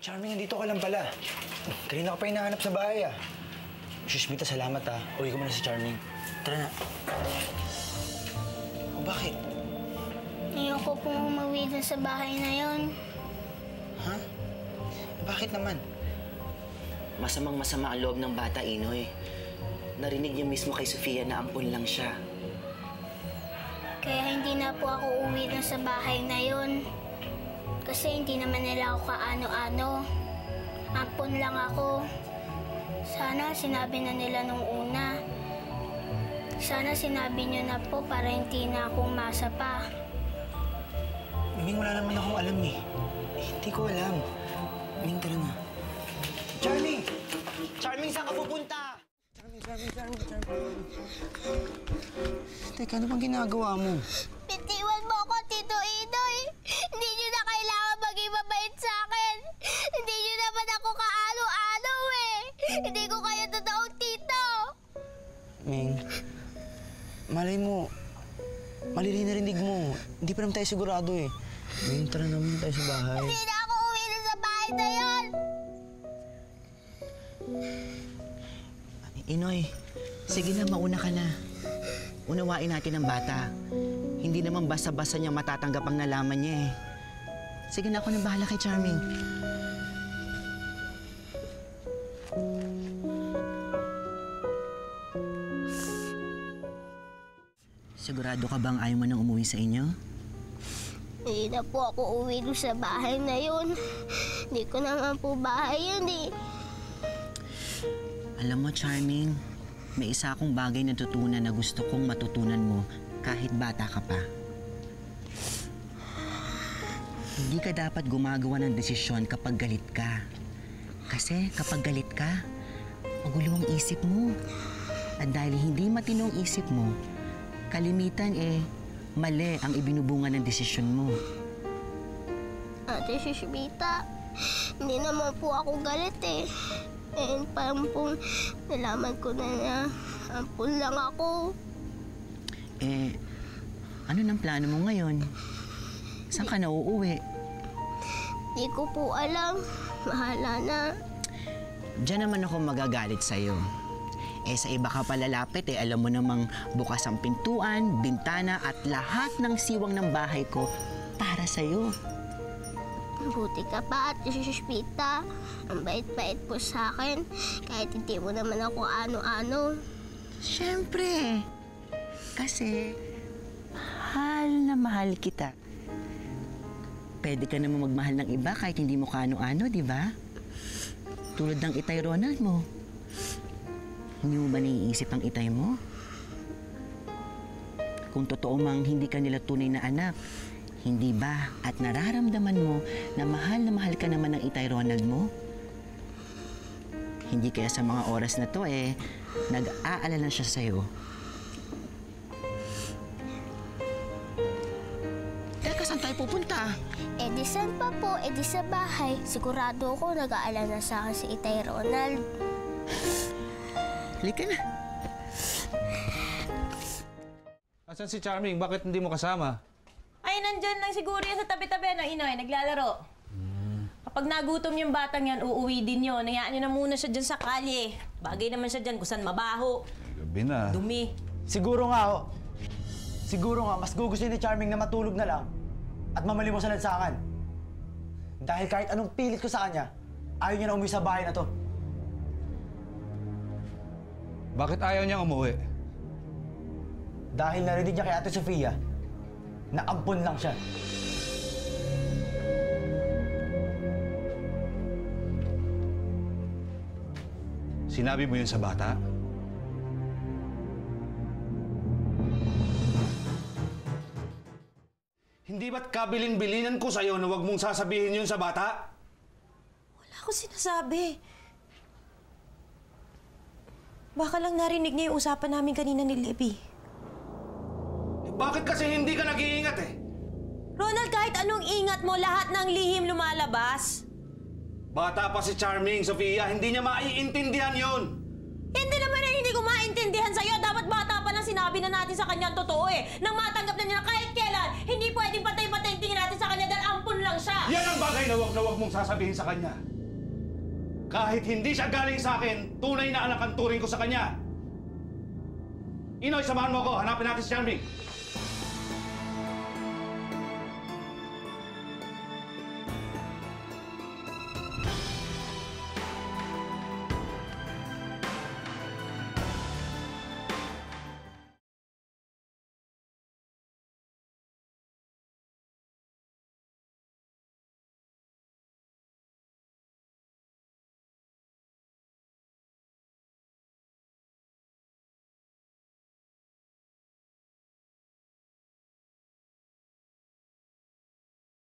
Charming, nandito ka lang pala. Kanina ka pa hinahanap sa bahay, ah. Mita, salamat, ah. Uwi ko muna si Charming. Tara na. O, bakit? Ayoko pong umuwi dun sa bahay na yon. Ha? Bakit naman? Masamang-masama ang loob ng bata, Inoy. Narinig niya mismo kay Sofia na ampun lang siya. Kaya hindi na po ako uwi dun sa bahay na yon. Kasi hindi naman nila ako kaano-ano. Ampun lang ako. Sana sinabi na nila nung una. Sana sinabi niyo na po para hindi na ako umasa pa. Ming, wala naman akong alam, eh. Hindi ko alam. Ming, tara na. Charming! Charming, saan ka pupunta? Charming. Teka, ano bang ginagawa mo? Bitiwan mo ako, Tito Inoy. Hindi niyo na kailangan maging mabait sa akin. Hindi niyo naman ako kaalo-ano, eh. Hindi ko kayo totoong tito. Ming, malay mo, mali rin narinig mo. Hindi pa naman tayo sigurado, eh. Ming, tara naman tayo sa bahay. Hindi na ako uwi na sa bahay na yon. Inoy, sige na, mauna ka na. Unawain natin ang bata. Hindi naman basta-basta niyang matatanggap ang nalaman niya, eh. Sige na, ako na bahala kay Charming. Sigurado ka bang ayaw mo nang umuwi sa inyo? Hindi na po ako uwi doon sa bahay na yun. Hindi ko naman po bahay yun, eh. Alam mo, Charming, may isa akong bagay na tutunan na gusto kong matutunan mo kahit bata ka pa. Hindi ka dapat gumagawa ng desisyon kapag galit ka. Kasi kapag galit ka, magulo ang isip mo. At dahil hindi matinong isip mo, kalimitan mali ang ibinubunga ng desisyon mo. Ate Shishmita, hindi naman po ako galit, eh. Parang po nalaman ko na ampun lang ako. Ano nang plano mo ngayon? Saan ka na uuwi? Hindi ko po alam. Bahala na. Diyan naman ako magagalit sa'yo. Sa iba ka palalapit, alam mo namang bukas ang pintuan, bintana at lahat ng siwang ng bahay ko para sa'yo. Buti ka pa, Ate Shishmita. Ang bait-bait po sa akin. Kahit hindi mo naman ako ano-ano. Siyempre. Kasi mahal na mahal kita. Pwede ka naman magmahal ng iba kahit hindi mo kaano-ano, di ba? Tulad ng Itay Ronald mo. Hindi mo ba naiisip ang itay mo? Kung totoo mang hindi ka nila tunay na anak, hindi ba at nararamdaman mo na mahal ka naman ng Itay Ronald mo? Hindi kaya sa mga oras na to nag-aalala siya sa'yo. Teka, saan tayo pupunta? Di saan pa po? Di sa bahay. Sigurado ako nag-aalala sa akin si Itay Ronald. Halika na. Asan si Charming? Bakit hindi mo kasama? Ay, nandyan lang siguro yan sa tabi-tabi, no, Inoy? Naglalaro. Kapag nagutom yung batang yan, uuwi din yun. Hayaan nyo na muna siya dyan sa kalye. Bagay naman siya dyan kung saan mabaho. Gabi na. Dumi. Siguro nga, Siguro nga, mas gugusto ni Charming na matulog na lang at mamalimos sa lansangan. Dahil kahit anong pilit ko sa kanya, ayaw niya na umuwi sa bahay na to. Bakit ayaw niyang umuwi? Dahil narinig niya kay Ate Sofia na ampun lang siya. Sinabi mo yun sa bata? Hindi ba't kabilin-bilinan ko sa'yo na huwag mong sasabihin yun sa bata? Wala ko sinasabi. Baka lang narinig niya yung usapan namin kanina ni Libby. Bakit kasi hindi ka nag-iingat Ronald, kahit anong ingat mo, lahat ng lihim lumalabas. Bata pa si Charming, Sofia. Hindi niya maiintindihan yun. Hindi naman na hindi ko maintindihan sa'yo. Dapat bata pa lang sinabi na natin sa kanya ang totoo Nang matanggap na niya na kahit kailan, hindi pwedeng patay-patay tingin natin sa kanya dahil ampun lang siya. Yan ang bagay na wag mong sasabihin sa kanya. Kahit hindi siya galing sa akin, tunay na anak ang turing ko sa kanya. Inoy, samahan mo ako. Hanapin natin si Charming.